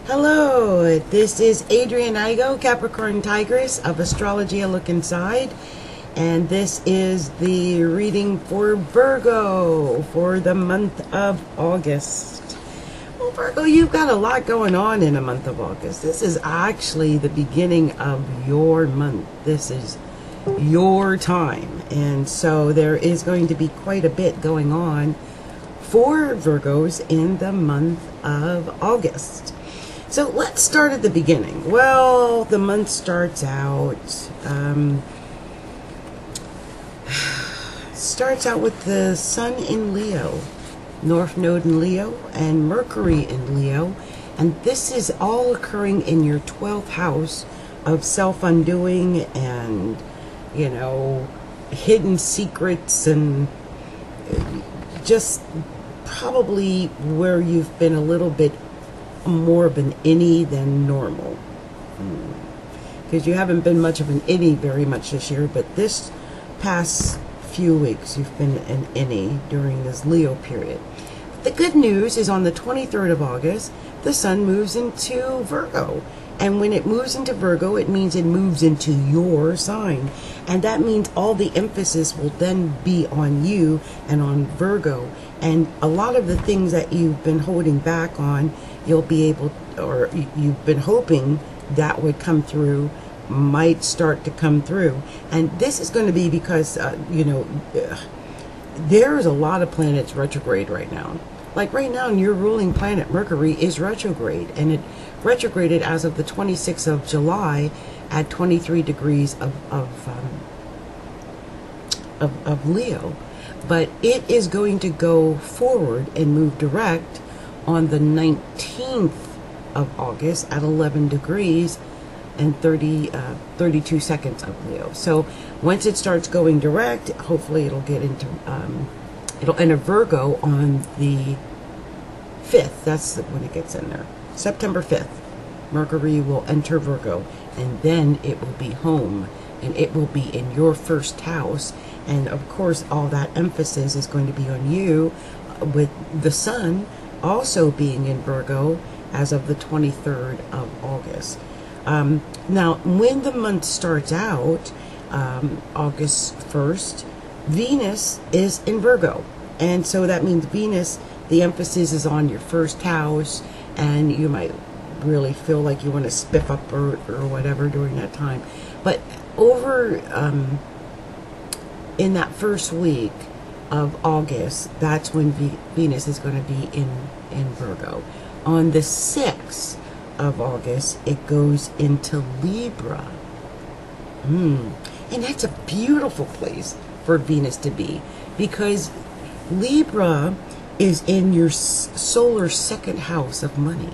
Hello, this is Adrian Igo, Capricorntigress of Astrology, A Look Inside, and this is the reading for Virgo for the month of August. Well, Virgo, you've got a lot going on in the month of August. This is actually the beginning of your month. This is your time, and so there is going to be quite a bit going on for Virgos in the month of August. So let's start at the beginning. Well, the month starts out with the Sun in Leo, North Node in Leo, and Mercury in Leo, and this is all occurring in your 12th house of self-undoing and, you know, hidden secrets, and just probably where you've been a little bit more of an innie than normal, because you haven't been much of an innie very much this year, but this past few weeks you've been an innie during this Leo period. The good news is on the 23rd of August the Sun moves into Virgo, and when it moves into Virgo, it means it moves into your sign, and that means all the emphasis will then be on you and on Virgo, and a lot of the things that you've been holding back on, you'll be able, or you've been hoping that would come through, might start to come through. And this is going to be because there's a lot of planets retrograde right now. Like right now, your ruling planet Mercury is retrograde, and it retrograded as of the 26th of July at 23 degrees of Leo, but it is going to go forward and move direct on the 19th of August at 11 degrees and 32 seconds of Leo. So once it starts going direct, hopefully it'll get into it'll enter Virgo on the 5th. That's when it gets in there. September 5th, Mercury will enter Virgo, and then it will be home, and it will be in your first house. And of course, all that emphasis is going to be on you, with the Sun also being in Virgo as of the 23rd of August. Now, when the month starts out, August 1st, Venus is in Virgo. And so that means Venus, the emphasis is on your first house, and you might really feel like you want to spiff up or whatever during that time. But over in that first week of August, that's when Venus is going to be in Virgo. On the 6th of August, it goes into Libra. And that's a beautiful place for Venus to be, because Libra is in your solar second house of money.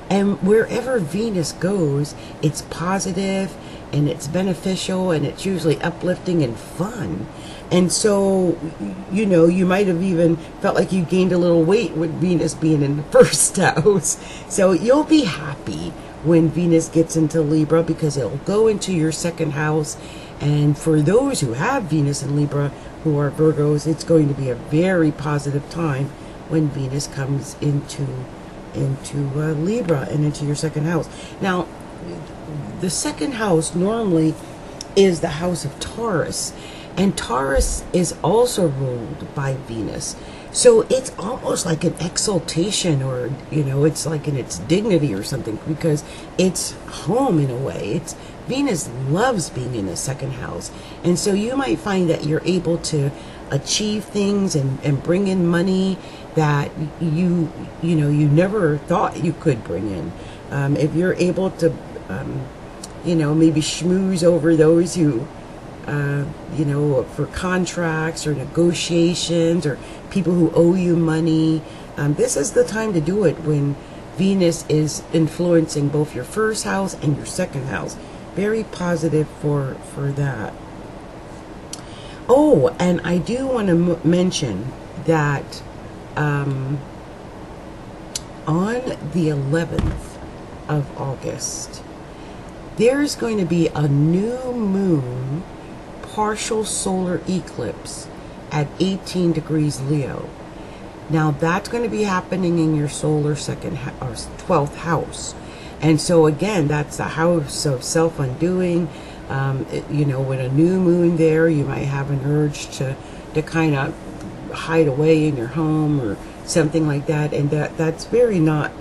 And wherever Venus goes, it's positive and it's beneficial, and it's usually uplifting and fun. And so, you know, you might have even felt like you gained a little weight with Venus being in the first house. So you'll be happy when Venus gets into Libra, because it'll go into your second house. And for those who have Venus in Libra, who are Virgos, it's going to be a very positive time when Venus comes into Libra and into your second house. Now, the second house normally is the house of Taurus, and Taurus is also ruled by Venus. So it's almost like an exaltation, or, you know, it's like in its dignity or something, because it's home in a way. Venus loves being in the second house. And so you might find that you're able to achieve things and bring in money that you never thought you could bring in. If you're able to maybe schmooze over those who for contracts or negotiations, or people who owe you money, this is the time to do it, when Venus is influencing both your first house and your second house. Very positive for that. Oh, and I do want to mention that on the 11th of August, there's going to be a new moon partial solar eclipse at 18 degrees Leo. Now that's going to be happening in your solar second or 12th house. And so again, that's the house of self-undoing. You know, with a new moon there, you might have an urge to kind of hide away in your home or something like that. And that's very not,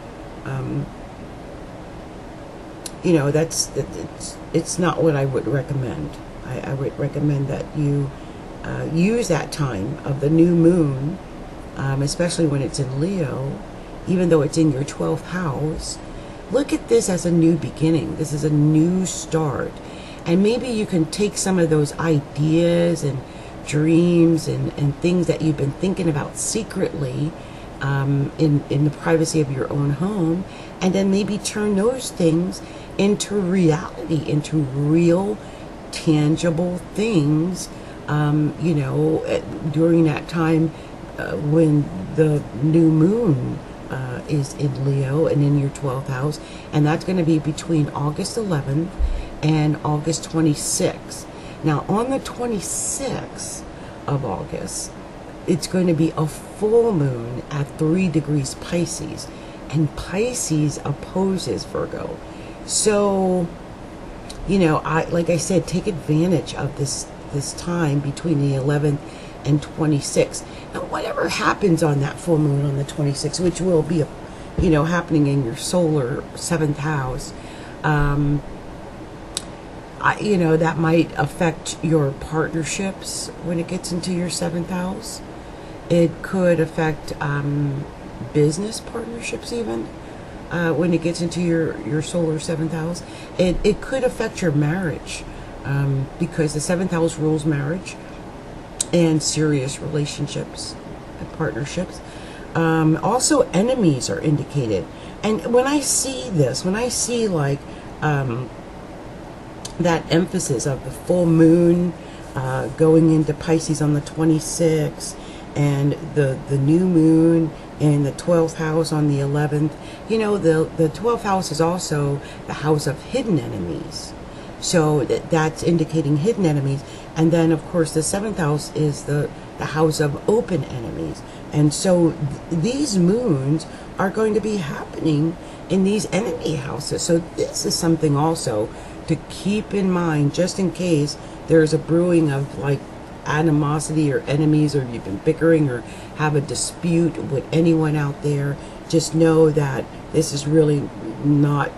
you know, it's not what I would recommend. I would recommend that you use that time of the new moon, especially when it's in Leo, even though it's in your 12th house. Look at this as a new beginning. This is a new start. And maybe you can take some of those ideas and dreams and things that you've been thinking about secretly in the privacy of your own home, and then maybe turn those things into reality, into real, tangible things, you know, during that time when the new moon is in Leo and in your 12th house. And that's going to be between August 11th and August 26th. Now, on the 26th of August, it's going to be a full moon at 3 degrees Pisces. And Pisces opposes Virgo. So, you know, like I said, take advantage of this time between the 11th and 26th. Now, whatever happens on that full moon on the 26th, which will be, you know, happening in your solar 7th house, you know, that might affect your partnerships when it gets into your 7th house. It could affect business partnerships even when it gets into your solar 7th house. It could affect your marriage because the 7th house rules marriage and serious relationships and partnerships. Also, enemies are indicated. And when I see this, when I see like that emphasis of the full moon going into Pisces on the 26th, and the new moon in the 12th house on the 11th, you know, the 12th house is also the house of hidden enemies. So that's indicating hidden enemies. And then, of course, the 7th house is the house of open enemies. And so these moons are going to be happening in these enemy houses. So this is something also to keep in mind, just in case there's a brewing of like animosity or enemies, or you've been bickering or have a dispute with anyone out there. Just know that this is really not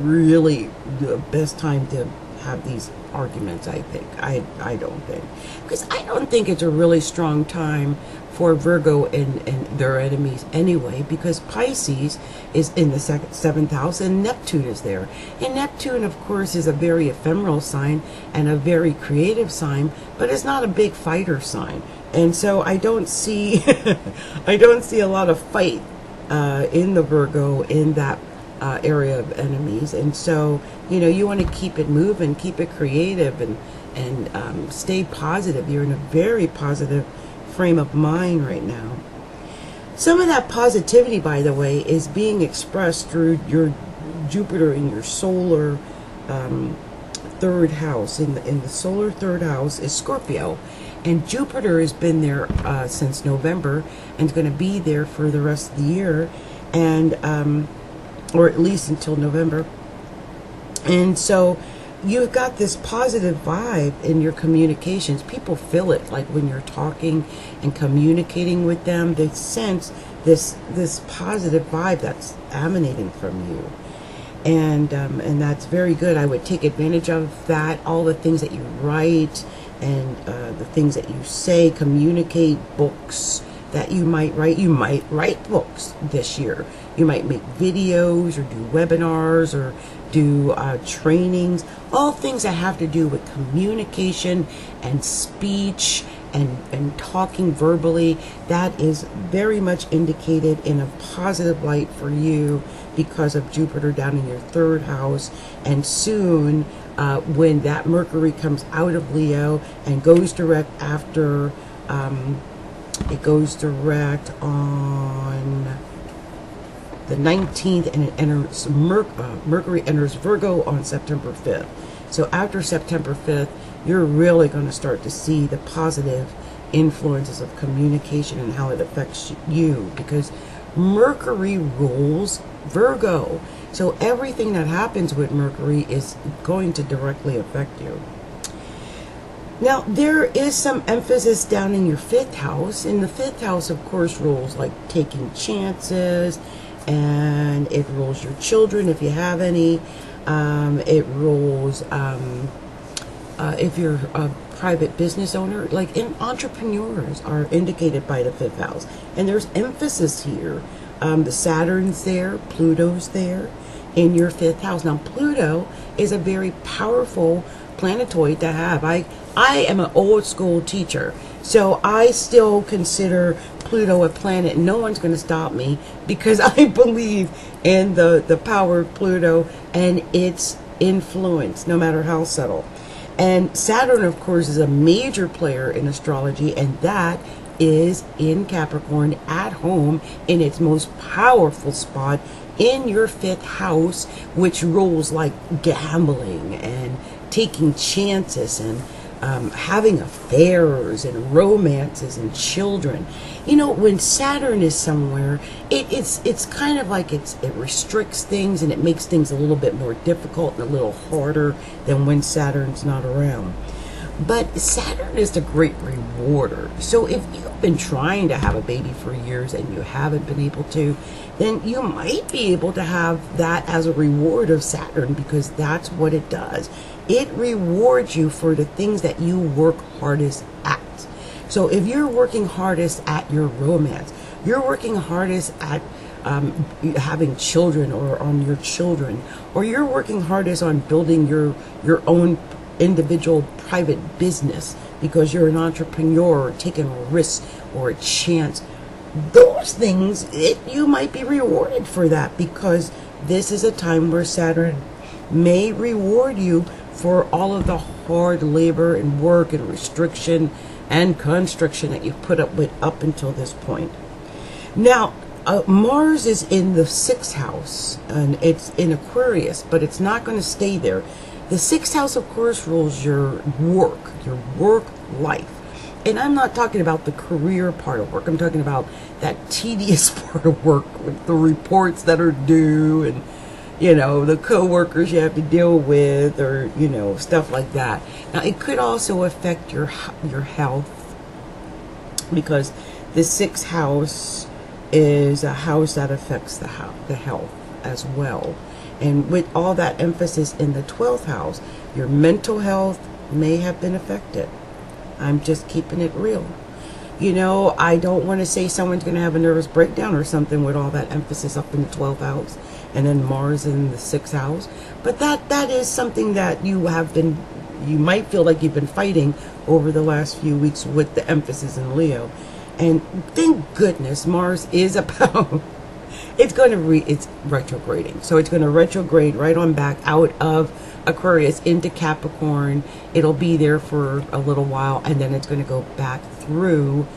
really the best time to have these arguments. I think I don't think, because I don't think it's a really strong time for Virgo and their enemies anyway, because Pisces is in the 7th house and Neptune is there. And Neptune, of course, is a very ephemeral sign and a very creative sign, but it's not a big fighter sign. And so I don't see I don't see a lot of fight in the Virgo in that area of enemies. And so, you know, you want to keep it moving, keep it creative, and stay positive. You're in a very positive frame of mind right now. Some of that positivity, by the way, is being expressed through your Jupiter in your solar 3rd house. In the solar 3rd house is Scorpio, and Jupiter has been there since November and is going to be there for the rest of the year, and or at least until November. And so you've got this positive vibe in your communications. People feel it, like when you're talking and communicating with them, they sense this positive vibe that's emanating from you. And that's very good. I would take advantage of that. All the things that you write and the things that you say, communicate, books that you might write. You might write books this year. You might make videos or do webinars or do trainings, all things that have to do with communication and speech and talking verbally. That is very much indicated in a positive light for you because of Jupiter down in your 3rd house. And soon, when that Mercury comes out of Leo and goes direct after, it goes direct on the 19th, and it enters Mercury enters Virgo on September 5th. So after September 5th, you're really going to start to see the positive influences of communication and how it affects you, because Mercury rules Virgo. So everything that happens with Mercury is going to directly affect you. Now, there is some emphasis down in your 5th house. And the 5th house, of course, rules like taking chances, and it rules your children if you have any. It rules if you're a private business owner, like entrepreneurs are indicated by the 5th house. And there's emphasis here. The Saturn's there, Pluto's there in your 5th house. Now, Pluto is a very powerful planetoid to have. I am an old school teacher, so I still consider Pluto a planet. No one's going to stop me, because I believe in the power of Pluto and its influence, no matter how subtle. And Saturn, of course, is a major player in astrology, and that is in Capricorn, at home in its most powerful spot in your 5th house, which rules like gambling and taking chances and having affairs and romances and children. You know, when Saturn is somewhere, it's kind of like it restricts things, and it makes things a little bit more difficult and a little harder than when Saturn's not around. But Saturn is the great rewarder. So if you've been trying to have a baby for years and you haven't been able to, then you might be able to have that as a reward of Saturn, because that's what it does. It rewards you for the things that you work hardest at. So if you're working hardest at your romance, you're working hardest at having children or on your children, or you're working hardest on building your own individual private business because you're an entrepreneur or taking a risk or a chance, those things, you might be rewarded for that, because this is a time where Saturn may reward you for all of the hard labor and work and restriction and constriction that you've put up with up until this point. Now, Mars is in the 6th house, and it's in Aquarius, but it's not going to stay there. The 6th house, of course, rules your work life. And I'm not talking about the career part of work. I'm talking about that tedious part of work with the reports that are due, and, you know, the coworkers you have to deal with, or, you know, stuff like that. Now, it could also affect your health, because the 6th house is a house that affects the health as well. And with all that emphasis in the 12th house, your mental health may have been affected. I'm just keeping it real. You know, I don't want to say someone's going to have a nervous breakdown or something with all that emphasis up in the 12th house and then Mars in the 6th house. But that is something that you might feel like you've been fighting over the last few weeks with the emphasis in Leo. And thank goodness Mars is about... it's retrograding. So it's going to retrograde right on back out of Aquarius into Capricorn. It'll be there for a little while, and then it's going to go back through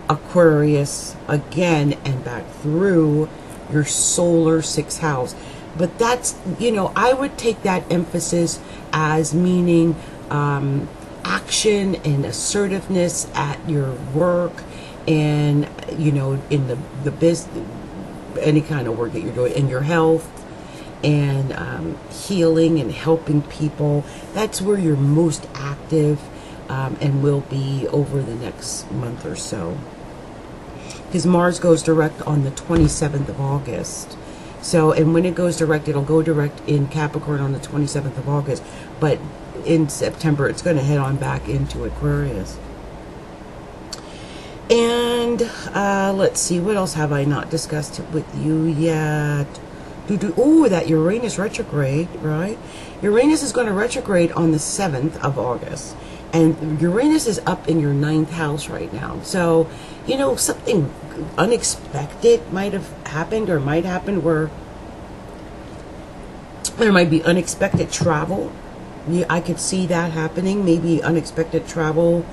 Aquarius again and back through your solar 6th house. But that's, you know, I would take that emphasis as meaning action and assertiveness at your work, and, you know, in the business, any kind of work that you're doing, in your health, and healing and helping people. That's where you're most active, and will be over the next month or so, because Mars goes direct on the 27th of August. So, and when it goes direct, it'll go direct in Capricorn on the 27th of August, but in September it's going to head on back into Aquarius. And let's see, what else have I not discussed with you yet? Oh, that Uranus retrograde, right? Uranus is going to retrograde on the 7th of August. And Uranus is up in your 9th house right now. So, you know, something unexpected might have happened, or might happen, where there might be unexpected travel. Yeah, I could see that happening. Maybe unexpected travel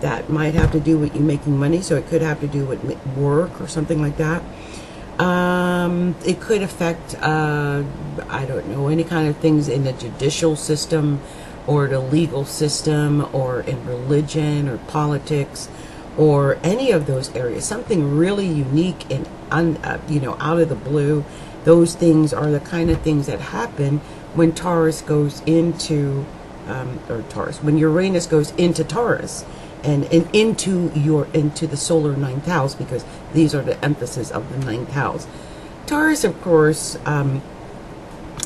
that might have to do with you making money. So it could have to do with work or something like that. It could affect, I don't know, any kind of things in the judicial system or the legal system or in religion or politics or any of those areas, something really unique and out of the blue. Those things are the kind of things that happen when Taurus goes into when Uranus goes into Taurus, and into the solar ninth house, because these are the emphasis of the ninth house. Taurus, of course,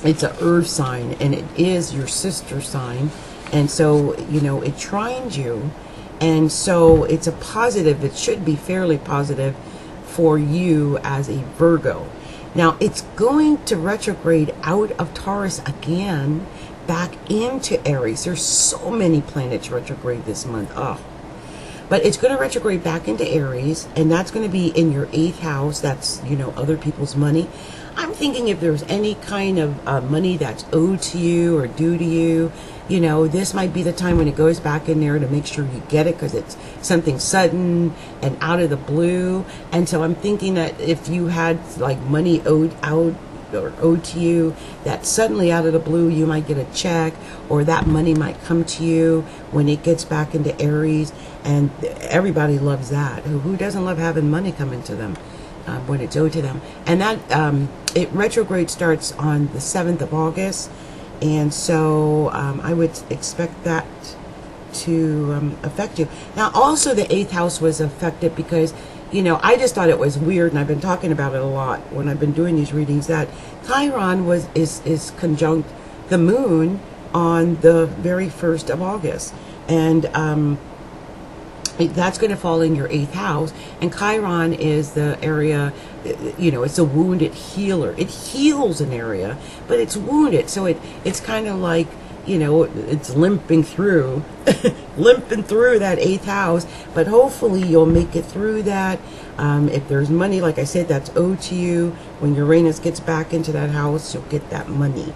it's an earth sign, and it is your sister sign, and so it trines you, and so it's a positive. It should be fairly positive for you as a Virgo. Now it's going to retrograde out of Taurus again back into Aries. There's so many planets retrograde this month. But it's going to retrograde back into Aries, and that's going to be in your 8th house. That's, other people's money. I'm thinking if there's any kind of money that's owed to you or due to you, this might be the time when it goes back in there to make sure you get it, because it's something sudden and out of the blue. And so I'm thinking that if you had like money owed to you, that suddenly out of the blue you might get a check, or that money might come to you when it gets back into Aries. And everybody loves that. Who doesn't love having money coming to them when it's owed to them? And that it retrograde starts on the 7th of August, and so I would expect that to affect you. Now also the 8th house was affected because I just thought it was weird, and I've been talking about it a lot when I've been doing these readings, that Chiron is conjunct the moon on the very 1st of August. And that's going to fall in your 8th house. And Chiron is the area, it's a wounded healer. It heals an area, but it's wounded. So it's kind of like, it's limping through that 8th house, but hopefully you'll make it through that. If there's money, like I said, that's owed to you, when Uranus gets back into that house, you'll get that money.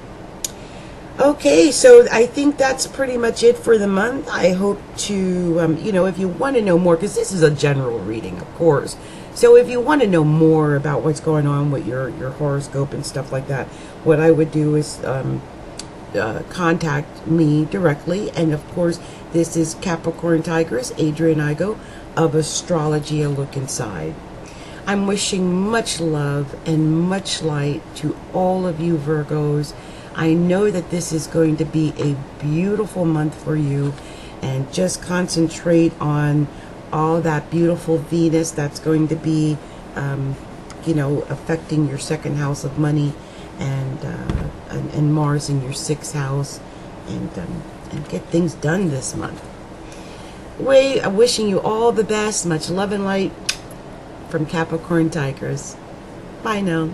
Okay, so I think that's pretty much it for the month. I hope to, if you want to know more, because this is a general reading, of course. So if you want to know more about what's going on with your horoscope and stuff like that, what I would do is contact me directly. And of course, this is Capricorntigress, Adrian Igo of Astrology, A Look Inside. I'm wishing much love and much light to all of you Virgos. I know that this is going to be a beautiful month for you, and just concentrate on all that beautiful Venus that's going to be, affecting your 2nd house of money, and Mars in your 6th house, and get things done this month. I'm wishing you all the best. Much love and light from Capricorntigress. Bye now.